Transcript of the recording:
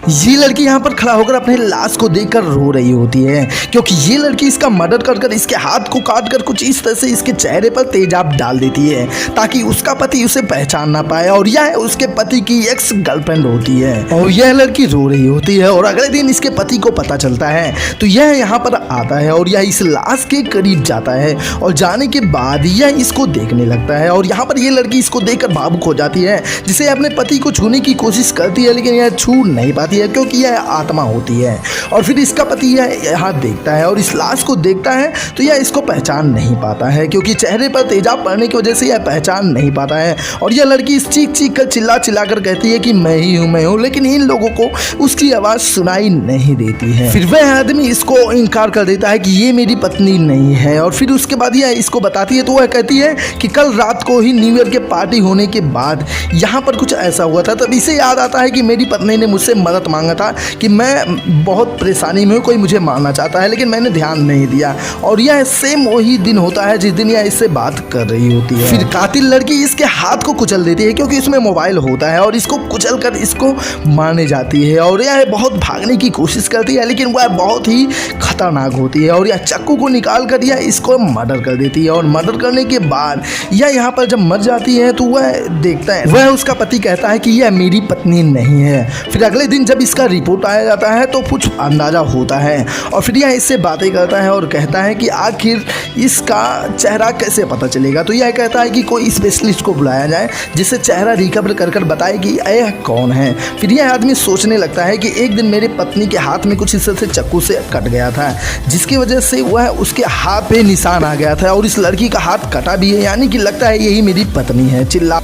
ये लड़की यहाँ पर खड़ा होकर अपने लाश को देखकर रो रही होती है, क्योंकि ये लड़की इसका मर्डर कर इसके हाथ को काट कर कुछ इस तरह से इसके चेहरे पर तेजाब डाल देती है ताकि उसका पति उसे पहचान ना पाए। और यह उसके पति की एक्स गर्लफ्रेंड होती है और यह लड़की रो रही होती है। और अगले दिन इसके पति को पता चलता है तो यह यहाँ पर आता है और यह इस लाश के करीब जाता है और जाने के बाद यह इसको देखने लगता है। और यहाँ पर यह लड़की इसको देखकर भावुक हो जाती है, जिसे अपने पति को छूने की कोशिश करती है, लेकिन यह छू नहीं पाती है क्योंकि यह आत्मा होती है। और फिर इसका पति यह यहाँ देखता है और इस लाश को देखता है तो यह इसको पहचान नहीं पाता है, क्योंकि चेहरे पर तेजाब पड़ने की वजह से यह पहचान नहीं पाता है। और यह लड़की इस चीख कर चिल्ला कर कहती है कि मैं ही हूँ, लेकिन इन लोगों को उसकी आवाज़ सुनाई नहीं देती है। फिर वह आदमी इसको इनकार कर देता है कि ये मेरी पत्नी नहीं है। और फिर उसके बाद यह इसको बताती है तो वह कहती है कि कल रात को ही न्यू ईयर के पार्टी होने के बाद यहाँ पर कुछ ऐसा हुआ था। तब इसे याद आता है कि मेरी पत्नी ने मुझसे मदद मांगा था कि मैं बहुत परेशानी में हूँ, कोई मुझे मारना चाहता है, लेकिन मैंने ध्यान नहीं दिया। और यह सेम वही दिन होता है जिस दिन यह इससे बात कर रही होती है। फिर कातिल लड़की इसके हाथ को कुचल देती है क्योंकि उसमें मोबाइल होता है और इसको कुचल कर इसको मारने जाती है। और यह बहुत भागने की कोशिश करती है, लेकिन वह बहुत ही खतरनाक होती है और यह चाकू को निकाल कर यह इसको मर्डर कर देती है। और मर्डर करने के बाद यह यहाँ पर जब मर जाती है तो वह देखता है, वह उसका पति कहता है कि यह मेरी पत्नी नहीं है। फिर अगले दिन जब इसका रिपोर्ट आया जाता है तो कुछ अंदाजा होता है और फिर यह इससे बातें करता है और कहता है कि आखिर इसका चेहरा कैसे पता चलेगा। तो यह कहता है कि कोई स्पेशलिस्ट को बुलाया जाए जिससे चेहरा रिकवर कर बताए कि यह कौन है। फिर यह आदमी सोचने लगता है कि एक दिन मेरे पत्नी के हाथ में कुछ इस तरह से चाकू से कट गया था, जिसकी वजह से वह उसके हाथ पे निशान आ गया था और इस लड़की का हाथ कटा भी है, यानी कि लगता है यही मेरी पत्नी है। चिल्ला